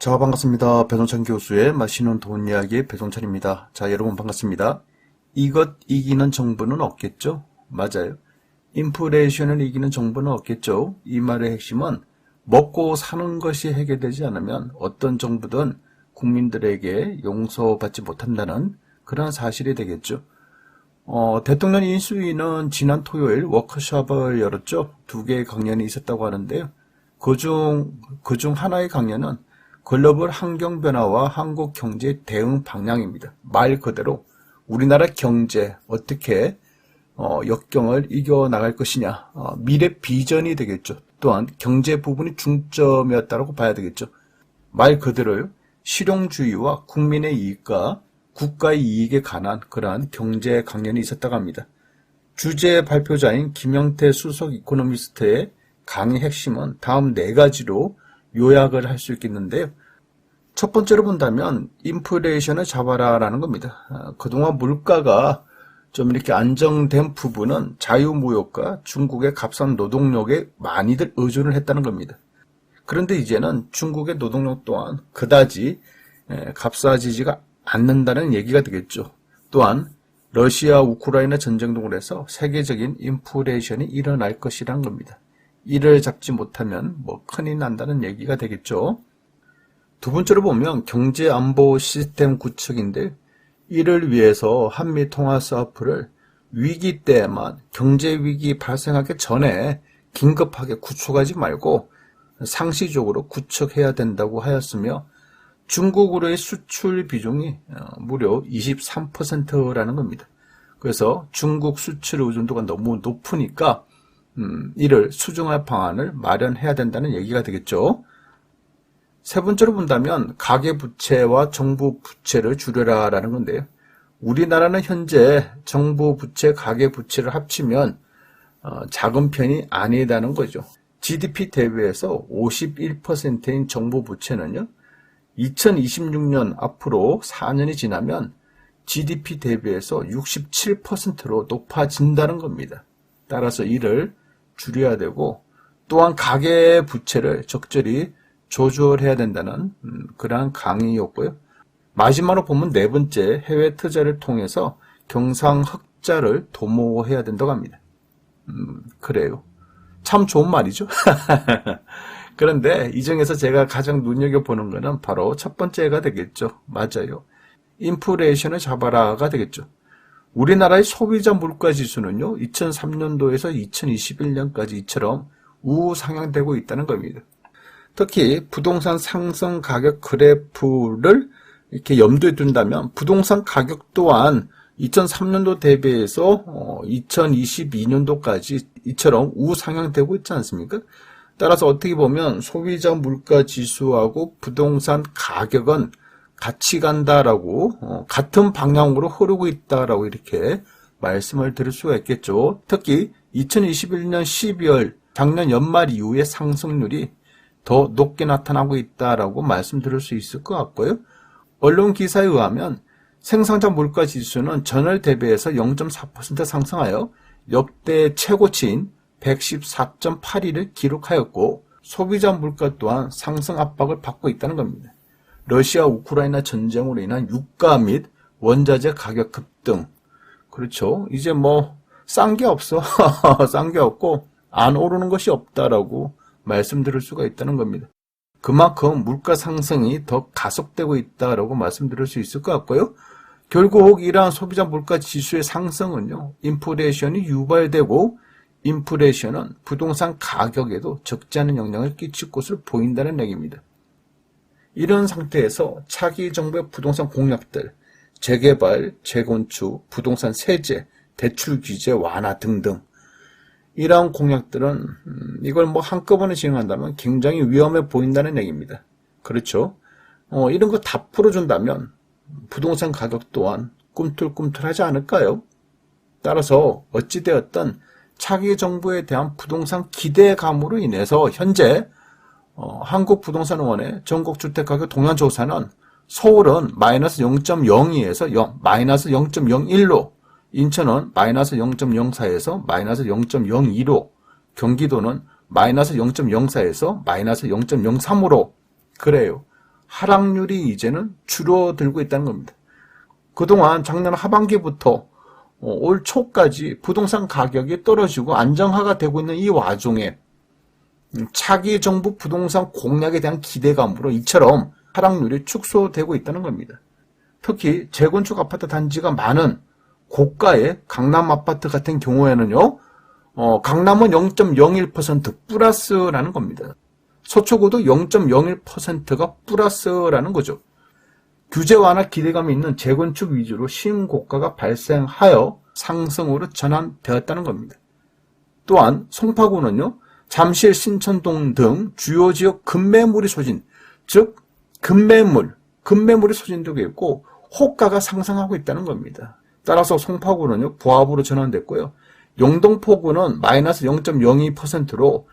자, 반갑습니다. 배동찬 교수의 맛있는 돈 이야기 배동찬입니다. 자, 여러분 반갑습니다. 이것 이기는 정부는 없겠죠? 맞아요. 인플레이션을 이기는 정부는 없겠죠? 이 말의 핵심은 먹고 사는 것이 해결되지 않으면 어떤 정부든 국민들에게 용서받지 못한다는 그런 사실이 되겠죠. 대통령 인수위는 지난 토요일 워크숍을 열었죠. 2개의 강연이 있었다고 하는데요. 그중 하나의 강연은 글로벌 환경 변화와 한국 경제 대응 방향입니다. 말 그대로 우리나라 경제 어떻게 역경을 이겨나갈 것이냐, 미래 비전이 되겠죠. 또한 경제 부분이 중점이었다고 봐야 되겠죠. 말 그대로 실용주의와 국민의 이익과 국가의 이익에 관한 그러한 경제 강연이 있었다고 합니다. 주제 발표자인 김영태 수석 이코노미스트의 강의 핵심은 다음 4가지로 요약을 할 수 있겠는데요. 첫 번째로 본다면 인플레이션을 잡아라라는 겁니다. 그동안 물가가 좀 이렇게 안정된 부분은 자유무역과 중국의 값싼 노동력에 많이들 의존을 했다는 겁니다. 그런데 이제는 중국의 노동력 또한 그다지 값싸지지가 않는다는 얘기가 되겠죠. 또한 러시아 우크라이나 전쟁 등으로 해서 세계적인 인플레이션이 일어날 것이란 겁니다. 이를 잡지 못하면 큰일 난다는 얘기가 되겠죠. 두 번째로 보면 경제안보 시스템 구축인데 이를 위해서 한미통화사업부를 위기 때에만 경제위기 발생하기 전에 긴급하게 구축하지 말고 상시적으로 구축해야 된다고 하였으며 중국으로의 수출 비중이 무려 23%라는 겁니다. 그래서 중국 수출 의존도가 너무 높으니까 이를 수정할 방안을 마련해야 된다는 얘기가 되겠죠. 세 번째로 본다면 가계부채와 정부 부채를 줄여라라는 건데요. 우리나라는 현재 정부 부채, 가계부채를 합치면 작은 편이 아니다는 거죠. GDP 대비해서 51%인 정부 부채는요. 2026년 앞으로 4년이 지나면 GDP 대비해서 67%로 높아진다는 겁니다. 따라서 이를 줄여야 되고 또한 가계부채를 적절히 조절해야 된다는 그러한 강의였고요. 마지막으로 보면 4번째 해외 투자를 통해서 경상흑자를 도모해야 된다고 합니다. 그래요. 참 좋은 말이죠. 그런데 이 중에서 제가 가장 눈여겨보는 것은 바로 첫 번째가 되겠죠. 맞아요. 인플레이션을 잡아라가 되겠죠. 우리나라의 소비자 물가 지수는요. 2003년도에서 2021년까지 이처럼 우상향되고 있다는 겁니다. 특히 부동산 상승 가격 그래프를 이렇게 염두에 둔다면 부동산 가격 또한 2003년도 대비해서 2022년도까지 이처럼 우상향되고 있지 않습니까? 따라서 어떻게 보면 소비자 물가 지수하고 부동산 가격은 같이 간다라고 같은 방향으로 흐르고 있다라고 이렇게 말씀을 드릴 수가 있겠죠. 특히 2021년 12월 작년 연말 이후에 상승률이 더 높게 나타나고 있다라고 말씀드릴 수 있을 것 같고요. 언론 기사에 의하면 생산자 물가 지수는 전월 대비해서 0.4% 상승하여 역대 최고치인 114.81을 기록하였고 소비자 물가 또한 상승 압박을 받고 있다는 겁니다. 러시아 우크라이나 전쟁으로 인한 유가 및 원자재 가격 급등. 그렇죠. 이제 싼 게 없어. 싼 게 없고 안 오르는 것이 없다라고 말씀드릴 수가 있다는 겁니다. 그만큼 물가 상승이 더 가속되고 있다라고 말씀드릴 수 있을 것 같고요. 결국 이러한 소비자 물가 지수의 상승은요. 인플레이션이 유발되고 인플레이션은 부동산 가격에도 적지 않은 영향을 끼칠 것으로 보인다는 얘기입니다. 이런 상태에서 차기 정부의 부동산 공약들, 재개발, 재건축, 부동산 세제, 대출 규제 완화 등등 이러한 공약들은 이걸 한꺼번에 진행한다면 굉장히 위험해 보인다는 얘기입니다. 그렇죠? 이런 거 다 풀어준다면 부동산 가격 또한 꿈틀꿈틀하지 않을까요? 따라서 어찌되었든 차기 정부에 대한 부동산 기대감으로 인해서 현재 한국부동산원의 전국주택가격 동향조사는 서울은 마이너스 0.02에서 마이너스 0.01로, 인천은 마이너스 0.04에서 마이너스 0.02로, 경기도는 마이너스 0.04에서 마이너스 0.03으로 그래요. 하락률이 이제는 줄어들고 있다는 겁니다. 그동안 작년 하반기부터 올 초까지 부동산 가격이 떨어지고 안정화가 되고 있는 이 와중에 차기 정부 부동산 공약에 대한 기대감으로 이처럼 하락률이 축소되고 있다는 겁니다. 특히 재건축 아파트 단지가 많은 고가의 강남 아파트 같은 경우에는요, 강남은 0.01% 플러스라는 겁니다. 서초구도 0.01%가 플러스라는 거죠. 규제 완화 기대감이 있는 재건축 위주로 신고가가 발생하여 상승으로 전환되었다는 겁니다. 또한 송파구는요, 잠실, 신천동 등 주요 지역 급매물이 소진, 즉 급매물이 소진되고 있고 호가가 상승하고 있다는 겁니다. 따라서 송파구는요, 보합으로 전환됐고요. 영등포구는 마이너스 0.02%로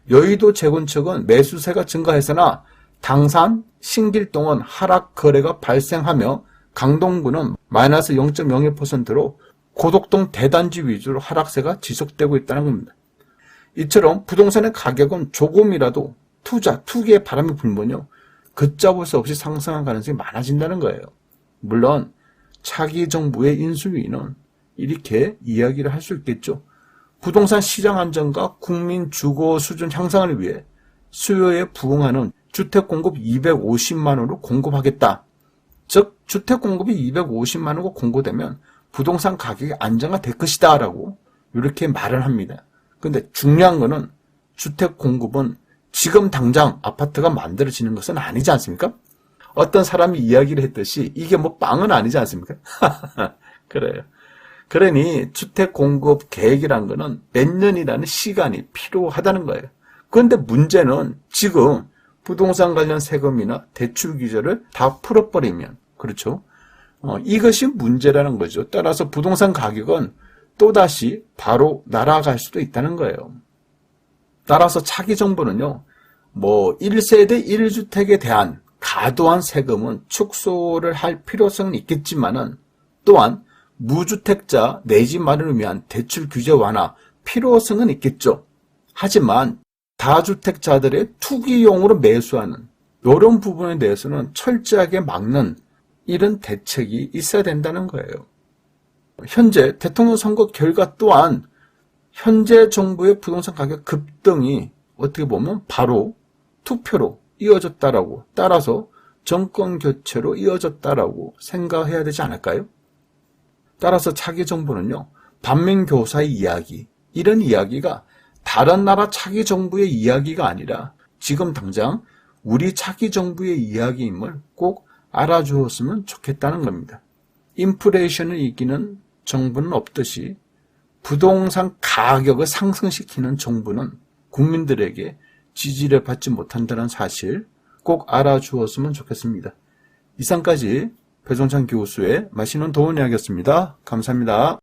여의도 재건축은 매수세가 증가했으나 당산, 신길동은 하락 거래가 발생하며 강동구는 마이너스 0.01%로 고덕동 대단지 위주로 하락세가 지속되고 있다는 겁니다. 이처럼 부동산의 가격은 조금이라도 투기의 바람이 불면요, 걷잡을 수 없이 상승할 가능성이 많아진다는 거예요. 물론 차기 정부의 인수위는 이렇게 이야기를 할 수 있겠죠. 부동산 시장 안정과 국민 주거 수준 향상을 위해 수요에 부응하는 주택 공급 250만 호를 공급하겠다. 즉 주택 공급이 250만 호가 공급되면 부동산 가격이 안정화될 것이다 라고 이렇게 말을 합니다. 근데 중요한 거는 주택 공급은 지금 당장 아파트가 만들어지는 것은 아니지 않습니까? 어떤 사람이 이야기를 했듯이 이게 뭐 빵은 아니지 않습니까? 그래요. 그러니 주택 공급 계획이란 거는 몇 년이라는 시간이 필요하다는 거예요. 그런데 문제는 지금 부동산 관련 세금이나 대출 규제를 다 풀어버리면, 그렇죠? 이것이 문제라는 거죠. 따라서 부동산 가격은 또다시 바로 날아갈 수도 있다는 거예요. 따라서 차기 정부는요, 1세대 1주택에 대한 과도한 세금은 축소를 할 필요성은 있겠지만은 또한 무주택자 내 집 마련을 위한 대출 규제 완화 필요성은 있겠죠. 하지만 다주택자들의 투기용으로 매수하는 이런 부분에 대해서는 철저하게 막는 이런 대책이 있어야 된다는 거예요. 현재 대통령 선거 결과 또한 현재 정부의 부동산 가격 급등이 어떻게 보면 바로 투표로 이어졌다라고, 따라서 정권 교체로 이어졌다라고 생각해야 되지 않을까요? 따라서 차기 정부는요, 반민교사의 이야기, 이런 이야기가 다른 나라 차기 정부의 이야기가 아니라 지금 당장 우리 차기 정부의 이야기임을 꼭 알아주었으면 좋겠다는 겁니다. 인플레이션을 이기는 정부는 없듯이 부동산 가격을 상승시키는 정부는 국민들에게 지지를 받지 못한다는 사실 꼭 알아주었으면 좋겠습니다. 이상까지 배종찬 교수의 맛있는 도움 이야기였습니다. 감사합니다.